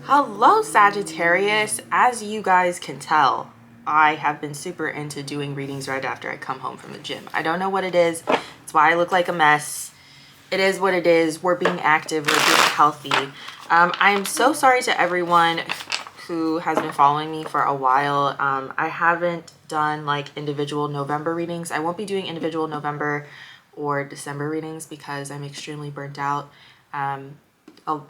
Hello Sagittarius. As you guys can tell, I have been super into doing readings right after I come home from the gym. I don't know what it is. It's why I look like a mess. It is what it is. We're being active. We're being healthy. I'm so sorry to everyone who has been following me for a while. I haven't done like individual November readings. I won't be doing individual November or December readings because I'm extremely burnt out.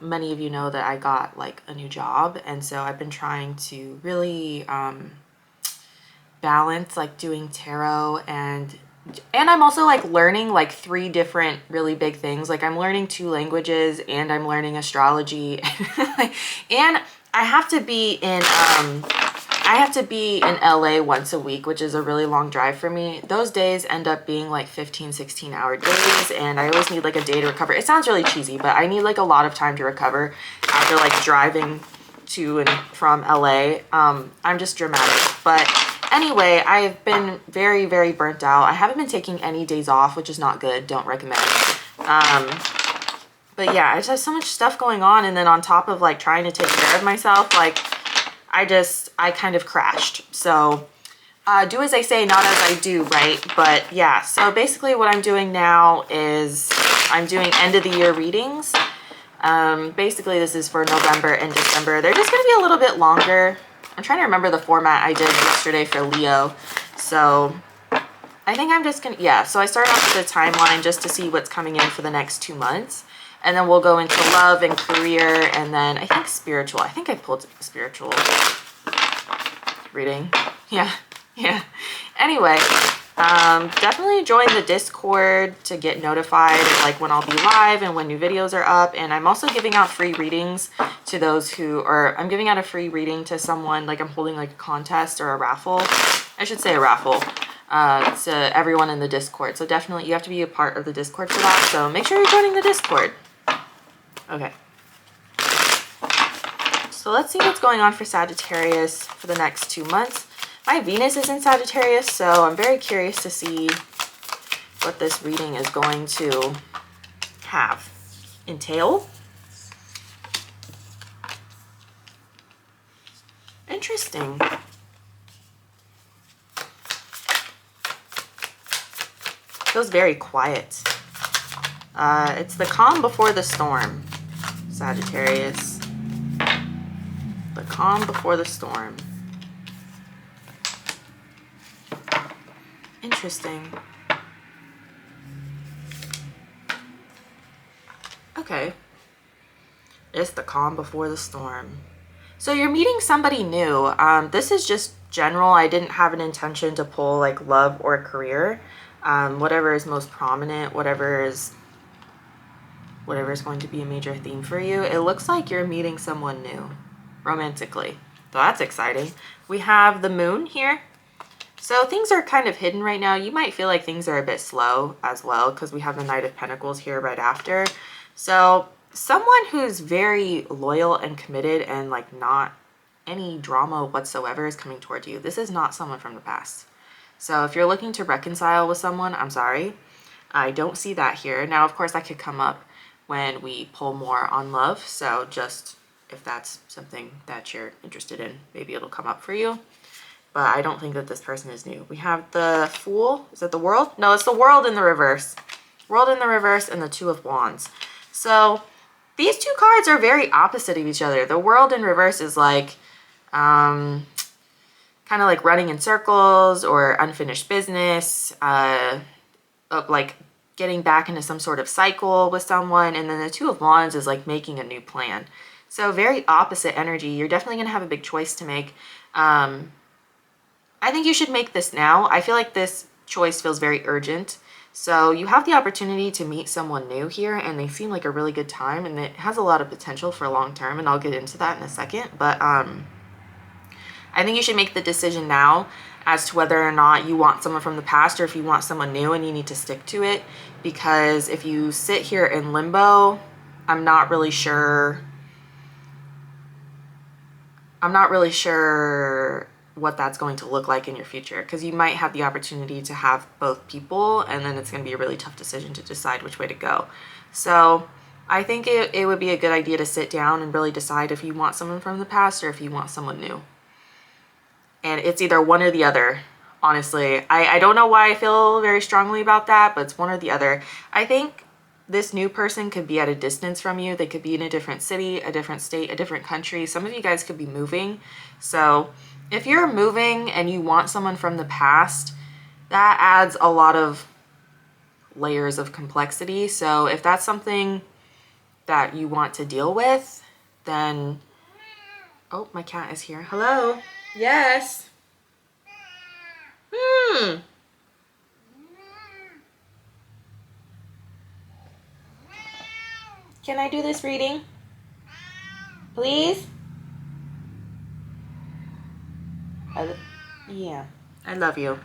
Many of you know that I got like a new job, and so I've been trying to really balance like doing tarot and I'm also like learning like 3 different really big things. Like I'm learning 2 languages and I'm learning astrology and I have to be in LA once a week, which is a really long drive for me. Those days end up being like 15-16 hour days, and I always need like a day to recover. It sounds really cheesy, but I need like a lot of time to recover after like driving to and from LA. I'm just dramatic. But anyway, I've been very, very burnt out. I haven't been taking any days off, which is not good. Don't recommend. But yeah, I just have so much stuff going on, and then on top of like trying to take care of myself, like I kind of crashed. So do as I say, not as I do, right? But yeah, so basically what I'm doing now is I'm doing end of the year readings. Basically this is for November and December. They're just going to be a little bit longer. I'm trying to remember the format I did yesterday for Leo. So I think I'm just gonna, yeah, so I started off with a timeline just to see what's coming in for the next 2 months. And then we'll go into love and career, and then I think spiritual. I think I pulled spiritual reading. Yeah. Anyway, definitely join the Discord to get notified of like when I'll be live and when new videos are up. And I'm also giving out free readings to those who, or I'm giving out a free reading to someone, like I'm holding like a contest or a raffle. I should say a raffle. To everyone in the Discord. So definitely you have to be a part of the Discord for that. So make sure you're joining the Discord. Okay. So let's see what's going on for Sagittarius for the next 2 months. My Venus is in Sagittarius, so I'm very curious to see what this reading is going to entail. Interesting. Feels very quiet. It's the calm before the storm, Sagittarius. The calm before the storm. Interesting. Okay. It's the calm before the storm. So you're meeting somebody new. This is just general. I didn't have an intention to pull like love or career. Whatever is most prominent, whatever is going to be a major theme for you. It looks like you're meeting someone new romantically. So that's exciting. We have the moon here. So things are kind of hidden right now. You might feel like things are a bit slow as well because we have the Knight of Pentacles here right after. So someone who's very loyal and committed and like not any drama whatsoever is coming toward you. This is not someone from the past. So if you're looking to reconcile with someone, I'm sorry. I don't see that here. Now, of course, that could come up when we pull more on love. So just if that's something that you're interested in, maybe it'll come up for you. But I don't think that this person is new. We have the Fool. Is it the World? No, it's the World in the reverse. World in the reverse and the Two of Wands. So these 2 cards are very opposite of each other. The World in reverse is like kind of like running in circles or unfinished business, like getting back into some sort of cycle with someone. And then the Two of Wands is like making a new plan. So very opposite energy. You're definitely going to have a big choice to make. I think you should make this now. I feel like this choice feels very urgent. So you have the opportunity to meet someone new here, and they seem like a really good time, and it has a lot of potential for long term, and I'll get into that in a second. But I think you should make the decision now as to whether or not you want someone from the past or if you want someone new, and you need to stick to it. Because if you sit here in limbo, I'm not really sure what that's going to look like in your future, because you might have the opportunity to have both people, and then it's going to be a really tough decision to decide which way to go. So I think it would be a good idea to sit down and really decide if you want someone from the past or if you want someone new. And it's either one or the other, honestly. I don't know why I feel very strongly about that, but it's one or the other. I think this new person could be at a distance from you. They could be in a different city, a different state, a different country. Some of you guys could be moving. So if you're moving and you want someone from the past, that adds a lot of layers of complexity. So if that's something that you want to deal with, then... Oh, my cat is here. Hello? Yes. Can I do this reading? Please? Yeah. I love you.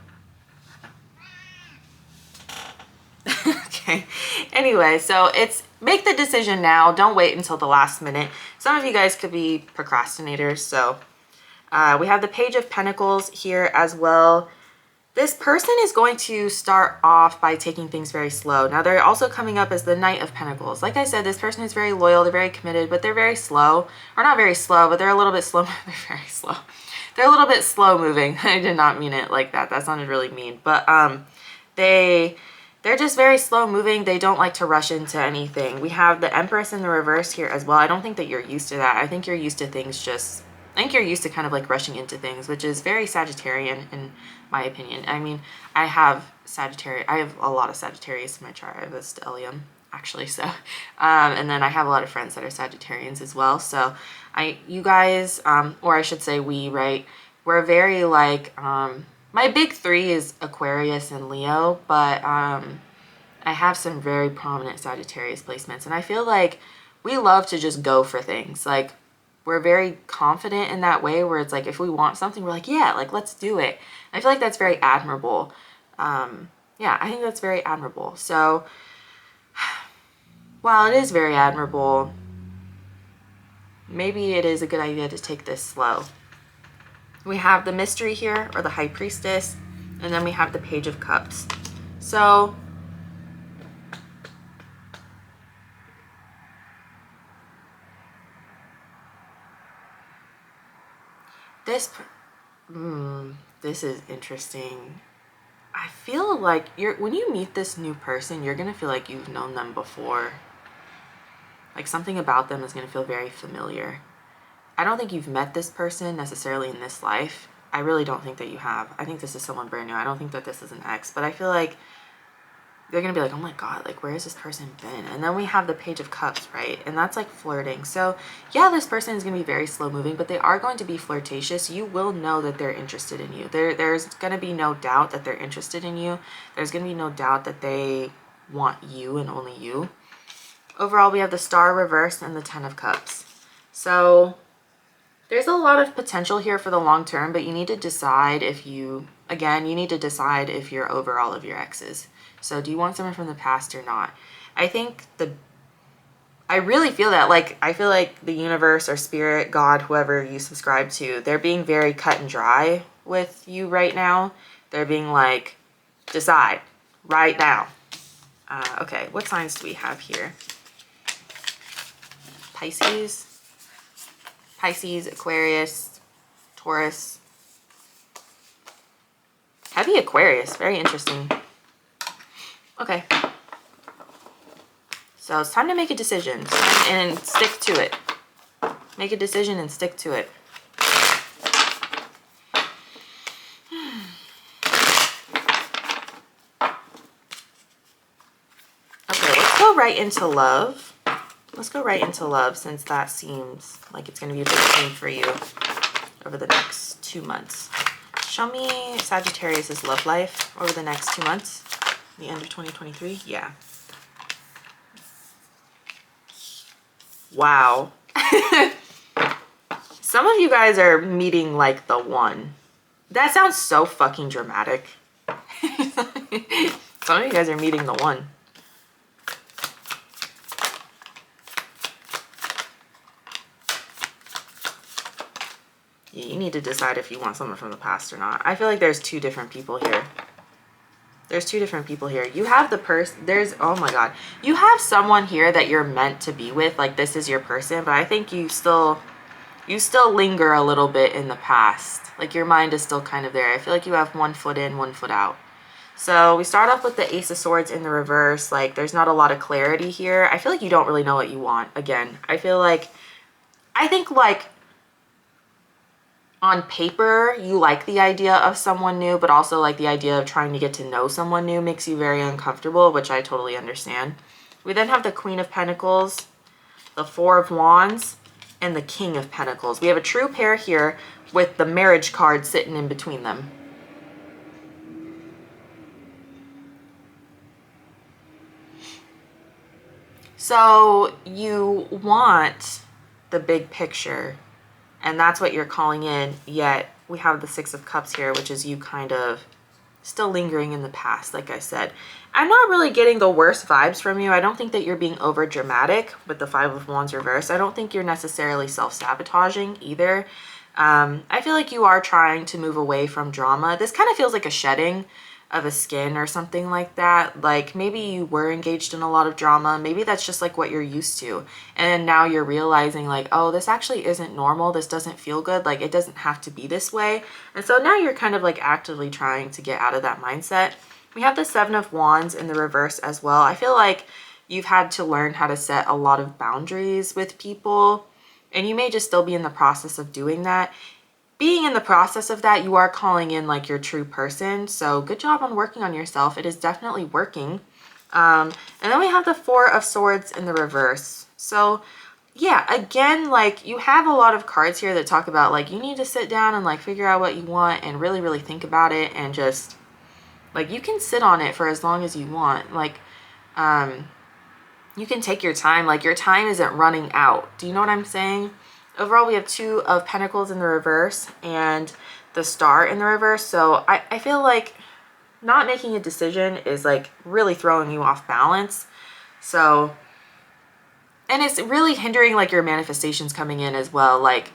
Okay. Anyway, so it's make the decision now. Don't wait until the last minute. Some of you guys could be procrastinators. So we have the Page of Pentacles here as well. This person is going to start off by taking things very slow. Now, they're also coming up as the Knight of Pentacles. Like I said, this person is very loyal. They're very committed, but they're very slow. Or not very slow, but they're a little bit slow. They're very slow. They're a little bit slow moving. I did not mean it like that. That sounded really mean. But they're just very slow moving. They don't like to rush into anything. We have the Empress in the reverse here as well. I don't think that you're used to that. I think you're used to things just... I think you're used to kind of like rushing into things, which is very Sagittarian in my opinion. I mean, I have a lot of Sagittarius in my chart. I have a stellium, actually. So, and then I have a lot of friends that are Sagittarians as well. So you guys, or I should say we, right? We're very like, my big three is Aquarius and Leo, but I have some very prominent Sagittarius placements. And I feel like we love to just go for things. Like, we're very confident in that way where it's like, if we want something, we're like, yeah, like, let's do it. I feel like that's very admirable. Yeah, I think that's very admirable. So while it is very admirable, maybe it is a good idea to take this slow. We have the Mystery here, or the High Priestess, and then we have the Page of Cups. So this is interesting. I feel like when you meet this new person, you're gonna feel like you've known them before. Like, something about them is gonna feel very familiar. I don't think you've met this person necessarily in this life. I really don't think that you have. I think this is someone brand new. I don't think that this is an ex, but I feel like they're gonna be like, oh my god, like, where has this person been? And then we have the Page of Cups, right? And that's like flirting. So yeah, this person is gonna be very slow moving, but they are going to be flirtatious. You will know that they're interested in you. There's gonna be no doubt that they're interested in you. There's gonna be no doubt that they want you and only you. Overall, we have the Star reversed and the Ten of Cups. So there's a lot of potential here for the long term, but you need to decide if you need to decide if you're over all of your exes. So do you want someone from the past or not? I really feel that, like, I feel like the universe or spirit, God, whoever you subscribe to, they're being very cut and dry with you right now. They're being like, decide right now. Okay, what signs do we have here? Pisces, Aquarius, Taurus. Heavy Aquarius, very interesting. Okay. So it's time to make a decision and stick to it. Make a decision and stick to it. Okay, let's go right into love. Let's go right into love, since that seems like it's going to be a big thing for you over the next 2 months. Show me Sagittarius' love life over the next 2 months. The end of 2023. Yeah. Wow. Some of you guys are meeting like the one. That sounds so fucking dramatic. Some of you guys are meeting the one. You need to decide if you want someone from the past or not. I feel like there's two different people here. There's two different people here. You have the person, there's, oh my God. You have someone here that you're meant to be with, like this is your person, but I think you still linger a little bit in the past. Like your mind is still kind of there. I feel like you have one foot in, one foot out. So we start off with the Ace of Swords in the reverse. Like there's not a lot of clarity here. I feel like you don't really know what you want. Again, I think like on paper, you like the idea of someone new, but also like the idea of trying to get to know someone new makes you very uncomfortable, which I totally understand. We then have the Queen of Pentacles, the Four of Wands, and the King of Pentacles. We have a true pair here with the marriage card sitting in between them. So you want the big picture, and that's what you're calling in, yet we have the Six of Cups here, which is you kind of still lingering in the past, like I said. I'm not really getting the worst vibes from you. I don't think that you're being over dramatic with the Five of Wands reverse. I don't think you're necessarily self-sabotaging either. I feel like you are trying to move away from drama. This kind of feels like a shedding of a skin or something like that. Like maybe you were engaged in a lot of drama. Maybe that's just like what you're used to. And now you're realizing like, oh, this actually isn't normal. This doesn't feel good. Like it doesn't have to be this way. And so now you're kind of like actively trying to get out of that mindset. We have the Seven of Wands in the reverse as well. I feel like you've had to learn how to set a lot of boundaries with people, and you may just still be in the process of doing that. Being in the process of that, you are calling in like your true person. So good job on working on yourself. It is definitely working. And then we have the Four of Swords in the reverse. So yeah, again, like you have a lot of cards here that talk about like you need to sit down and like figure out what you want and really, really think about it, and just like you can sit on it for as long as you want. Like you can take your time. Like your time isn't running out. Do you know what I'm saying? Overall, we have Two of Pentacles in the reverse and the Star in the reverse. So I feel like not making a decision is like really throwing you off balance. So, and it's really hindering like your manifestations coming in as well. Like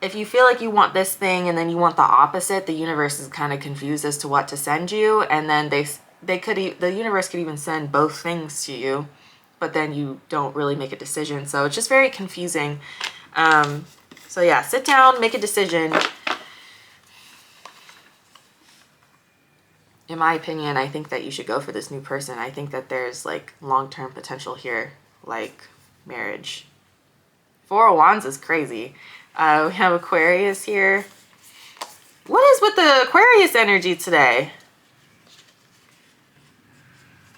if you feel like you want this thing and then you want the opposite, the universe is kind of confused as to what to send you. And then the universe could even send both things to you, but then you don't really make a decision. So it's just very confusing. So yeah, sit down, make a decision. In my opinion, I think that you should go for this new person. I think that there's like long-term potential here, like marriage. Four of Wands is crazy. We have Aquarius here. What is with the Aquarius energy today?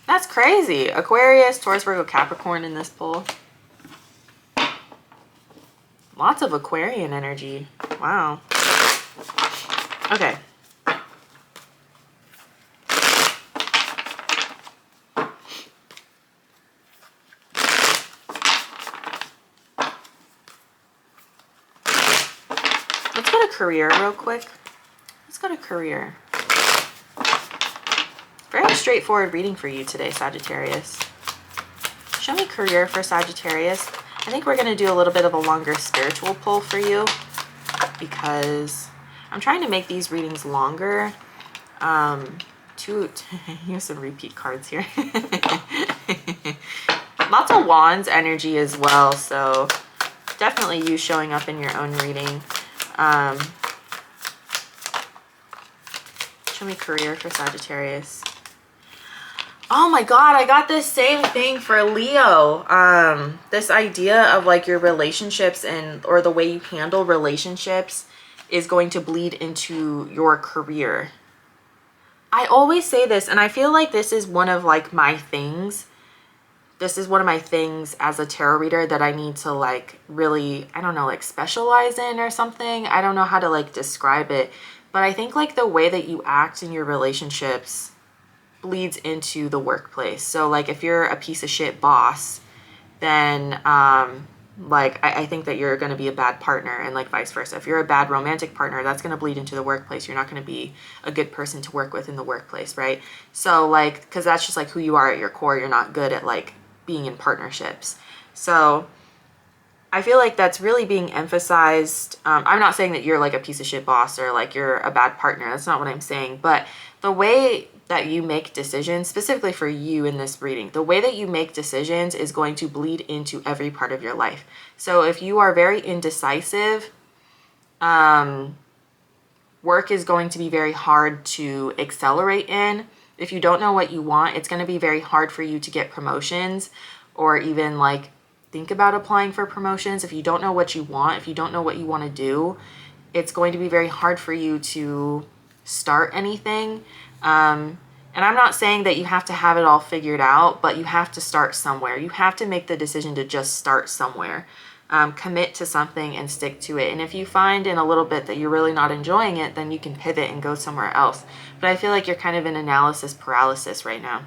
That's crazy. Aquarius, Taurus, Virgo, Capricorn in this pull. Lots of Aquarian energy. Wow. Okay. Let's go to career real quick. Let's go to career. Very straightforward reading for you today, Sagittarius. Show me career for Sagittarius. I think we're going to do a little bit of a longer spiritual pull for you because I'm trying to make these readings longer. Here's some repeat cards here. Lots of Wands energy as well, so definitely you showing up in your own reading. Show me career for Sagittarius. Oh my God, I got this same thing for Leo. This idea of like your relationships or the way you handle relationships is going to bleed into your career. I always say this, and I feel like this is one of like my things. This is one of my things as a tarot reader that I need to like really, I don't know, like specialize in or something. I don't know how to like describe it, but I think like the way that you act in your relationships bleeds into the workplace. So like if you're a piece of shit boss, then like I think that you're going to be a bad partner, and like vice versa. If you're a bad romantic partner, that's going to bleed into the workplace. You're not going to be a good person to work with in the workplace, right? So like, because that's just like who you are at your core. You're not good at like being in partnerships. So I feel like that's really being emphasized. I'm not saying that you're like a piece of shit boss or like you're a bad partner. That's not what I'm saying. But the way that you make decisions, specifically for you in this reading, the way that you make decisions is going to bleed into every part of your life. So if you are very indecisive, work is going to be very hard to accelerate in. If you don't know what you want, it's going to be very hard for you to get promotions or even like think about applying for promotions. If you don't know what you want, if you don't know what you want to do, it's going to be very hard for you to start anything. And I'm not saying that you have to have it all figured out, but you have to start somewhere. You have to make the decision to just start somewhere. Commit to something and stick to it. And if you find in a little bit that you're really not enjoying it, then you can pivot and go somewhere else. But I feel like you're kind of in analysis paralysis right now.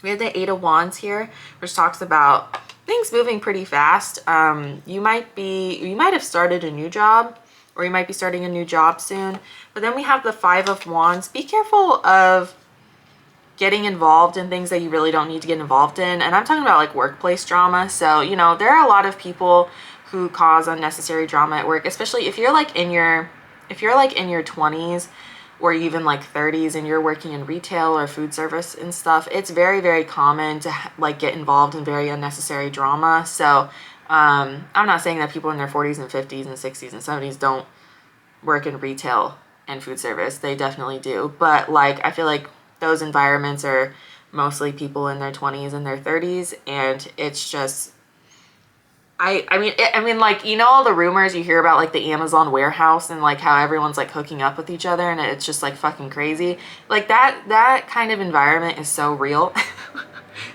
We have the 8 of Wands here, which talks about things moving pretty fast. You might have started a new job, or you might be starting a new job soon. But then we have the 5 of Wands. Be careful of getting involved in things that you really don't need to get involved in. And I'm talking about like workplace drama. So, you know, there are a lot of people who cause unnecessary drama at work, especially if you're like in your 20s or even like 30s and you're working in retail or food service and stuff. It's very, very common to like get involved in very unnecessary drama. So I'm not saying that people in their 40s and 50s and 60s and 70s don't work in retail and food service. They definitely do. But like, I feel like those environments are mostly people in their 20s and their 30s, and it's just, I mean, like, you know, all the rumors you hear about like the Amazon warehouse and like how everyone's like hooking up with each other and it's just like fucking crazy. Like that kind of environment is so real.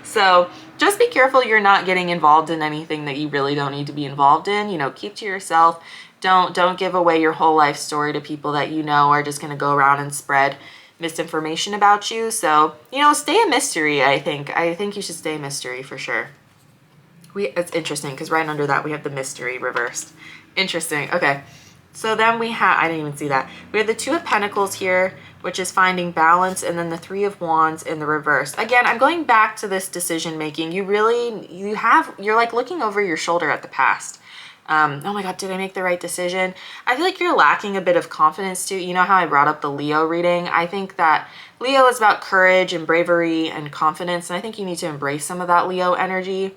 So just be careful you're not getting involved in anything that you really don't need to be involved in. You know, keep to yourself. Don't give away your whole life story to people that you know are just going to go around and spread misinformation about you. So, you know, stay a mystery. I think you should stay a mystery for sure. It's interesting because right under that we have the mystery reversed. Interesting. Okay, so then we have, I didn't even see that, we have the 2 of Pentacles here, which is finding balance, and then the 3 of Wands in the reverse. Again, I'm going back to this decision making. You're like looking over your shoulder at the past. Oh my God, did I make the right decision? I feel like you're lacking a bit of confidence too. You know how I brought up the Leo reading? I think that Leo is about courage and bravery and confidence. And I think you need to embrace some of that Leo energy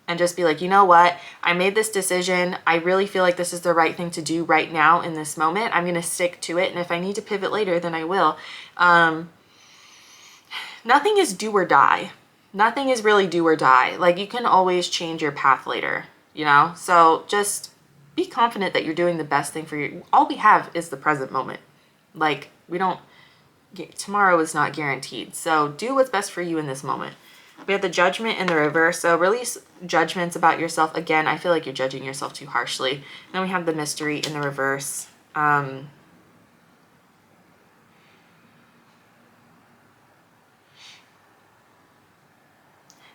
and just be like, you know what? I made this decision. I really feel like this is the right thing to do right now in this moment. I'm going to stick to it. And if I need to pivot later, then I will. Nothing is do or die. Nothing is really do or die. Like, you can always change your path later. You know, so just be confident that you're doing the best thing for you. All we have is the present moment. Like, tomorrow is not guaranteed. So do what's best for you in this moment. We have the Judgment in the reverse. So release judgments about yourself. Again, I feel like you're judging yourself too harshly. Then we have the Mystery in the reverse.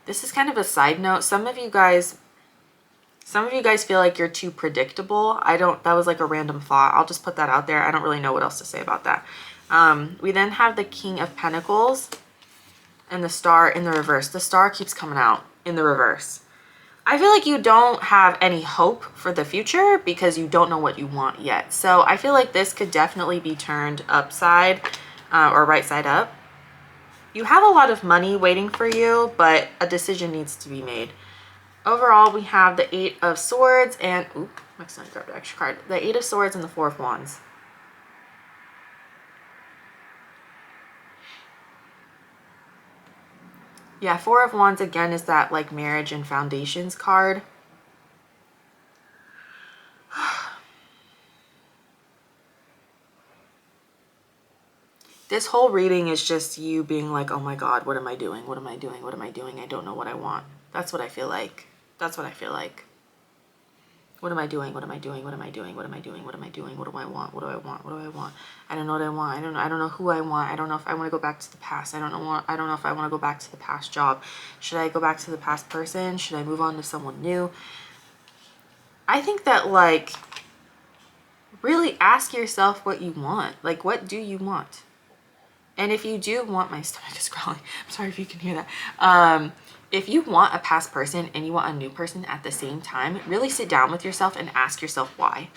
This is kind of a side note. Some of you guys feel like you're too predictable. That was like a random thought. I'll just put that out there. I don't really know what else to say about that. We then have the King of Pentacles and the Star in the reverse. The Star keeps coming out in the reverse. I feel like you don't have any hope for the future because you don't know what you want yet. So I feel like this could definitely be turned upside or right side up. You have a lot of money waiting for you, but a decision needs to be made. Overall, we have the 8 of Swords and, my son grabbed an extra card. The 8 of Swords and the 4 of Wands. Yeah, 4 of Wands again is that like marriage and foundations card. This whole reading is just you being like, oh my God, what am I doing? What am I doing? What am I doing? I don't know what I want. That's what I feel like. That's what I feel like. What am I doing? What am I doing? What am I doing? What am I doing? What am I doing? What do I want? What do I want? What do I want? I don't know what I want. I don't know who I want. I don't know if I want to go back to the past. I don't know if I want to go back to the past job. Should I go back to the past person? Should I move on to someone new? I think that like really ask yourself what you want. Like, what do you want? And if you do want, my stomach is growling. I'm sorry if you can hear that. If you want a past person and you want a new person at the same time, really sit down with yourself and ask yourself why.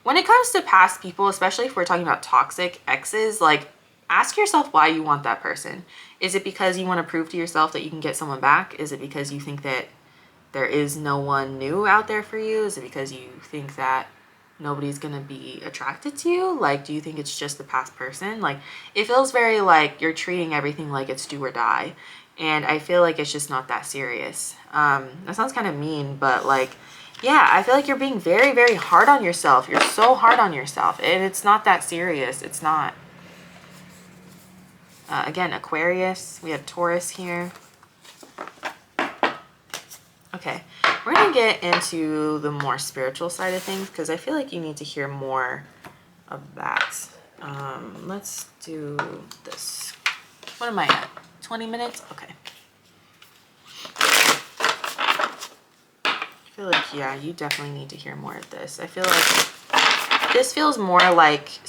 When it comes to past people, especially if we're talking about toxic exes, like ask yourself why you want that person. Is it because you want to prove to yourself that you can get someone back? Is it because you think that there is no one new out there for you? Is it because you think that nobody's gonna be attracted to you? Like, do you think it's just the past person? Like, it feels very like you're treating everything like it's do or die. And I feel like it's just not that serious. That sounds kind of mean, but like, yeah, I feel like you're being very, very hard on yourself. You're so hard on yourself, and it's not that serious. It's not. Again, Aquarius. We have Taurus here. Okay, we're gonna get into the more spiritual side of things because I feel like you need to hear more of that. Let's do this. What am I at? 20 minutes? Okay. I feel like, yeah, you definitely need to hear more of this. I feel like this feels more like,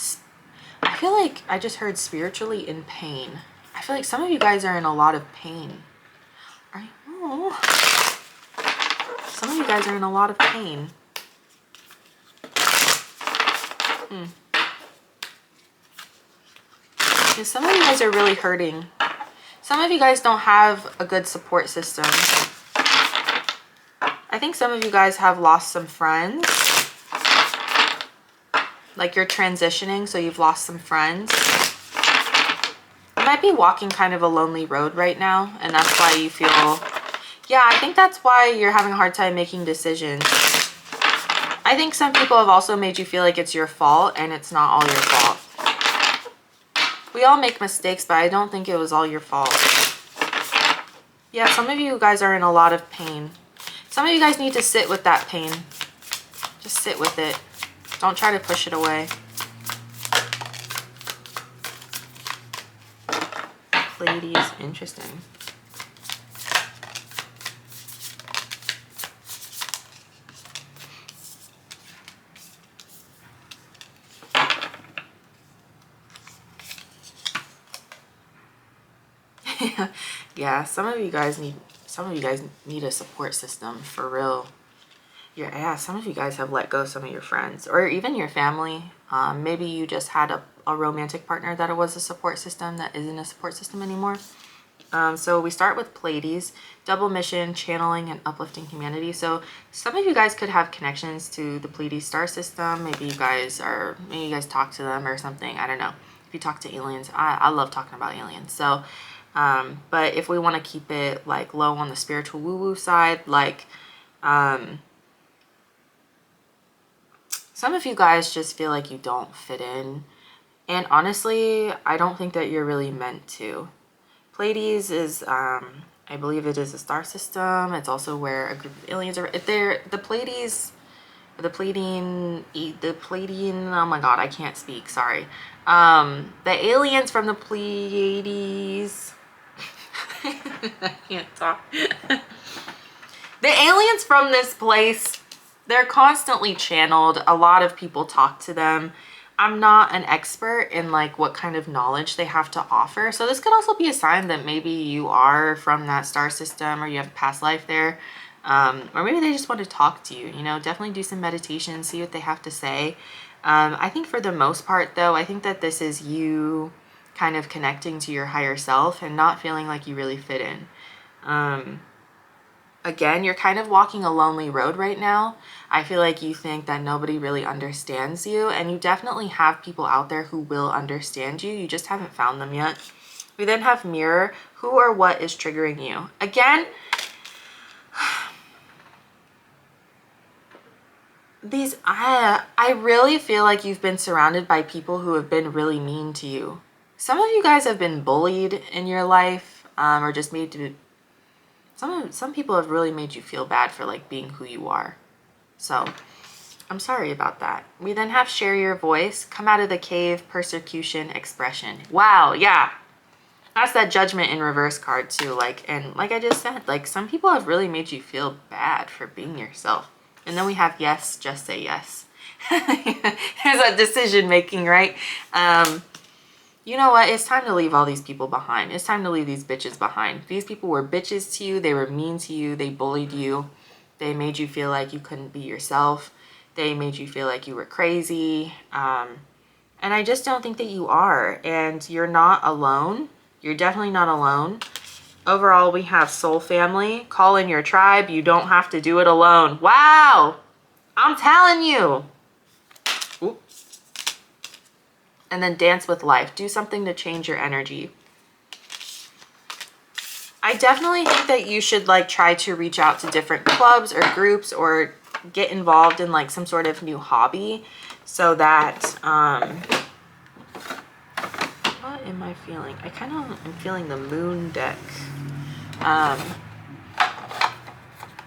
I feel like I just heard spiritually in pain. I feel like some of you guys are in a lot of pain. Some of you guys are in a lot of pain. Yeah, some of you guys are really hurting. Some of you guys don't have a good support system. I think some of you guys have lost some friends. Like you're transitioning, so you've lost some friends. You might be walking kind of a lonely road right now, and that's why you feel... Yeah, I think that's why you're having a hard time making decisions. I think some people have also made you feel like it's your fault, and it's not all your fault. We all make mistakes, but I don't think it was all your fault. Yeah, some of you guys are in a lot of pain. Some of you guys need to sit with that pain. Just sit with it. Don't try to push it away. Pleiades, interesting. Yeah, some of you guys need a support system for real. Yeah, some of you guys have let go of some of your friends or even your family. Maybe you just had a romantic partner that was a support system that isn't a support system anymore. So we start with Pleiades, double mission, channeling, and uplifting humanity. So some of you guys could have connections to the Pleiades star system. Maybe you guys talk to them or something. I don't know. If you talk to aliens, I love talking about aliens. So, but if we want to keep it like low on the spiritual woo-woo side, like, some of you guys just feel like you don't fit in. And honestly, I don't think that you're really meant to. Pleiades is, I believe it is a star system. It's also where a group of aliens are. They're the Pleiades, the Pleiadian, oh my God, I can't speak, sorry. The aliens from the Pleiades, I can't talk. The aliens from this place, they're constantly channeled. A lot of people talk to them. I'm not an expert in like what kind of knowledge they have to offer. So this could also be a sign that maybe you are from that star system or you have a past life there. Or maybe they just want to talk to you, you know, definitely do some meditation, see what they have to say. I think for the most part though, I think that this is you kind of connecting to your higher self and not feeling like you really fit in. Again, you're kind of walking a lonely road right now. I feel like you think that nobody really understands you, and you definitely have people out there who will understand you. You just haven't found them yet. We then have mirror. Who or what is triggering you? Again, I really feel like you've been surrounded by people who have been really mean to you. Some of you guys have been bullied in your life, or just made to... Some people have really made you feel bad for like being who you are. So I'm sorry about that. We then have share your voice, come out of the cave, persecution, expression. Wow, yeah. That's that judgment in reverse card too. Like, and like I just said, like some people have really made you feel bad for being yourself. And then we have yes, just say yes. There's that decision making, right? You know what? It's time to leave all these people behind. It's time to leave these bitches behind. These people were bitches to you. They were mean to you. They bullied you. They made you feel like you couldn't be yourself. They made you feel like you were crazy. And I just don't think that you are. And you're not alone. You're definitely not alone. Overall, we have soul family. Call in your tribe. You don't have to do it alone. Wow! I'm telling you. Oop. And then dance with life. Do something to change your energy. I definitely think that you should like try to reach out to different clubs or groups or get involved in like some sort of new hobby so that what am I feeling? I kind of am feeling the moon deck.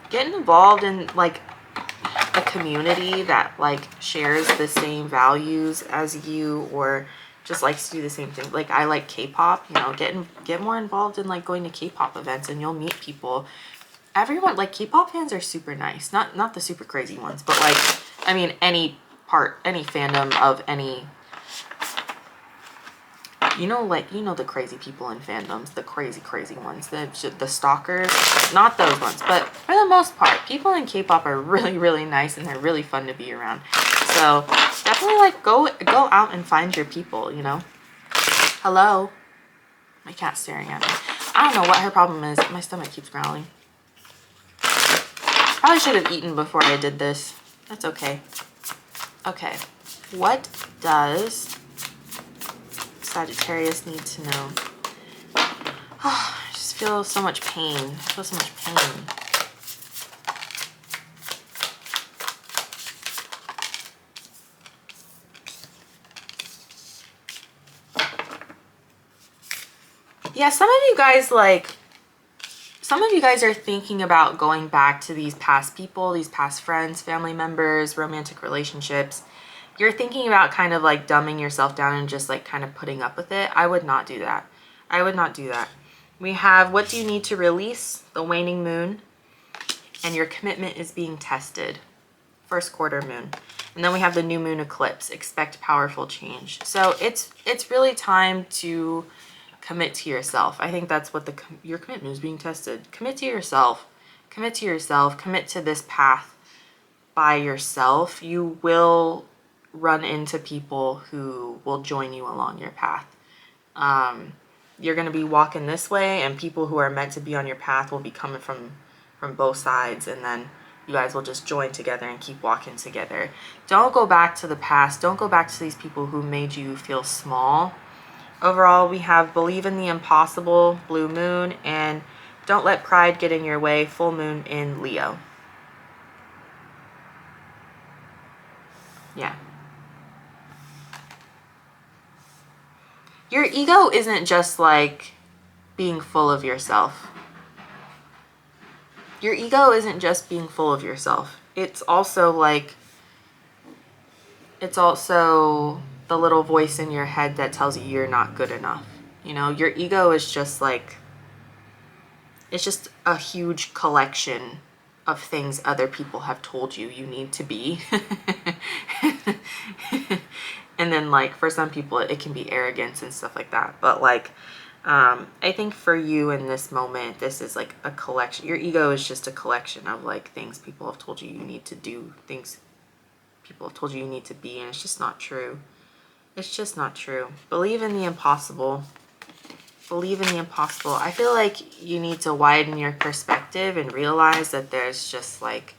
Getting involved in like a community that like shares the same values as you or just likes to do the same thing. Like I like K-pop, you know, get more involved in like going to K-pop events and you'll meet people. Everyone, like K-pop fans are super nice. Not the super crazy ones, but like, I mean, any fandom of any, like, the crazy people in fandoms, the crazy ones, the stalkers, not those ones, but for the most part, people in K-pop are really nice and they're really fun to be around. So definitely like go out and find your people, you know. Hello. My cat's staring at me. I don't know what her problem is. My stomach keeps growling. Probably should have eaten before I did this. That's okay. Okay. What does Sagittarius need to know? Oh, I just feel so much pain. I feel so much pain. Yeah, some of you guys are thinking about going back to these past people, these past friends, family members, romantic relationships. You're thinking about kind of like dumbing yourself down and just like kind of putting up with it. I would not do that. I would not do that. We have, what do you need to release? The waning moon. And your commitment is being tested. First quarter moon. And then we have the new moon eclipse. Expect powerful change. So it's really time to commit to yourself. I think that's what your commitment is being tested. Commit to yourself. Commit to yourself. Commit to this path by yourself. You will run into people who will join you along your path. You're going to be walking this way and people who are meant to be on your path will be coming from both sides, and then you guys will just join together and keep walking together. Don't go back to the past. Don't go back to these people who made you feel small. Overall, we have believe in the impossible, blue moon, and don't let pride get in your way, full moon in Leo. Yeah. Your ego isn't just like being full of yourself. Your ego isn't just being full of yourself. It's also the little voice in your head that tells you you're not good enough. You know, your ego is just like, it's just a huge collection of things other people have told you need to be. And then like for some people it can be arrogance and stuff like that. But like I think for you in this moment, this is like a collection. Your ego is just a collection of like things people have told you need to do, things people have told you need to be, and it's just not true. It's just not true. Believe in the impossible. Believe in the impossible. I feel like you need to widen your perspective and realize that there's just like,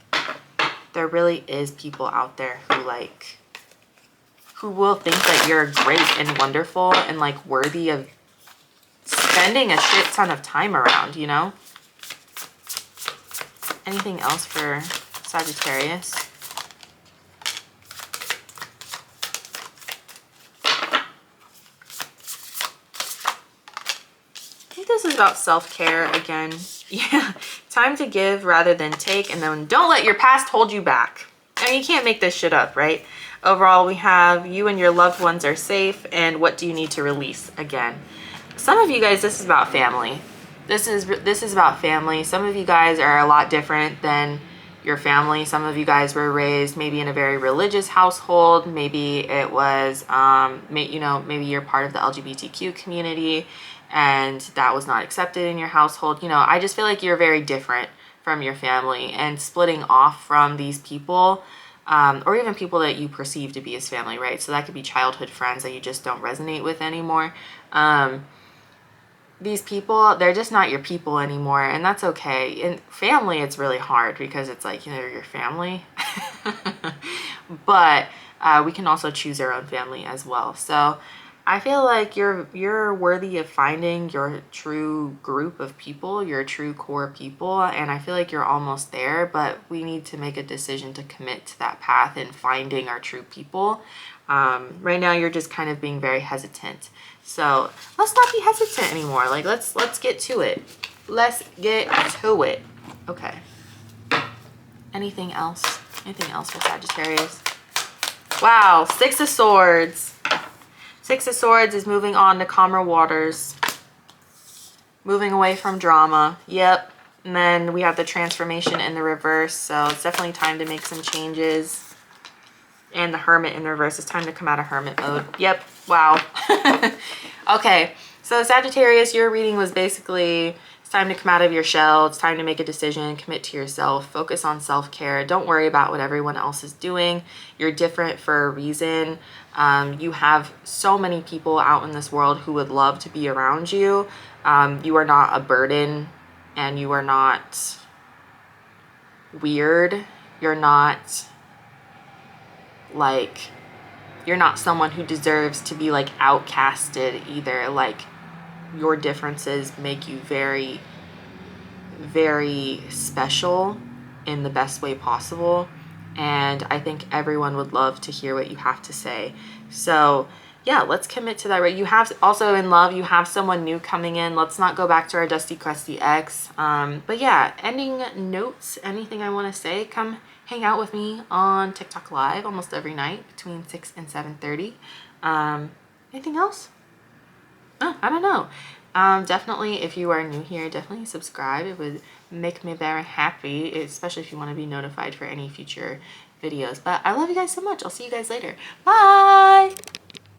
there really is people out there who will think that you're great and wonderful and like worthy of spending a shit ton of time around, you know? Anything else for Sagittarius? I think this is about self-care again. Yeah, time to give rather than take, and then don't let your past hold you back. I mean, you can't make this shit up, right? Overall, we have you and your loved ones are safe, and what do you need to release again? Some of you guys, this is about family. This is about family. Some of you guys are a lot different than your family. Some of you guys were raised maybe in a very religious household. Maybe it was, maybe you're part of the LGBTQ community and that was not accepted in your household. You know, I just feel like you're very different from your family, and splitting off from these people or even people that you perceive to be as family, right? So that could be childhood friends that you just don't resonate with anymore. These people, they're just not your people anymore, and that's okay. In family, it's really hard because it's like, you know, your family. But we can also choose our own family as well. So I feel like you're worthy of finding your true group of people, your true core people, and I feel like you're almost there, but we need to make a decision to commit to that path and finding our true people. Right now you're just kind of being very hesitant. So let's not be hesitant anymore. Like let's get to it. Let's get to it. Okay. Anything else? Anything else for Sagittarius? Wow, Six of Swords. Six of Swords is moving on to calmer waters. Moving away from drama. Yep. And then we have the transformation in the reverse. So it's definitely time to make some changes. And the Hermit in the reverse. It's time to come out of Hermit mode. Yep. Wow. Okay. So Sagittarius, your reading was basically, it's time to come out of your shell. It's time to make a decision, commit to yourself, focus on self-care. Don't worry about what everyone else is doing. You're different for a reason. You have so many people out in this world who would love to be around you. You are not a burden, and you are not weird. You're not like, you're not someone who deserves to be like outcasted either. Like, your differences make you very, very special in the best way possible. And I think everyone would love to hear what you have to say. So yeah, let's commit to that, right? You have also in love, you have someone new coming in. Let's not go back to our dusty crusty ex. But yeah, ending notes, anything I want to say, come hang out with me on TikTok live almost every night between 6 and 7:30. Anything else? Oh, I don't know. Definitely, if you are new here, definitely subscribe. It would make me very happy, especially if you want to be notified for any future videos. But I love you guys so much. I'll see you guys later. Bye!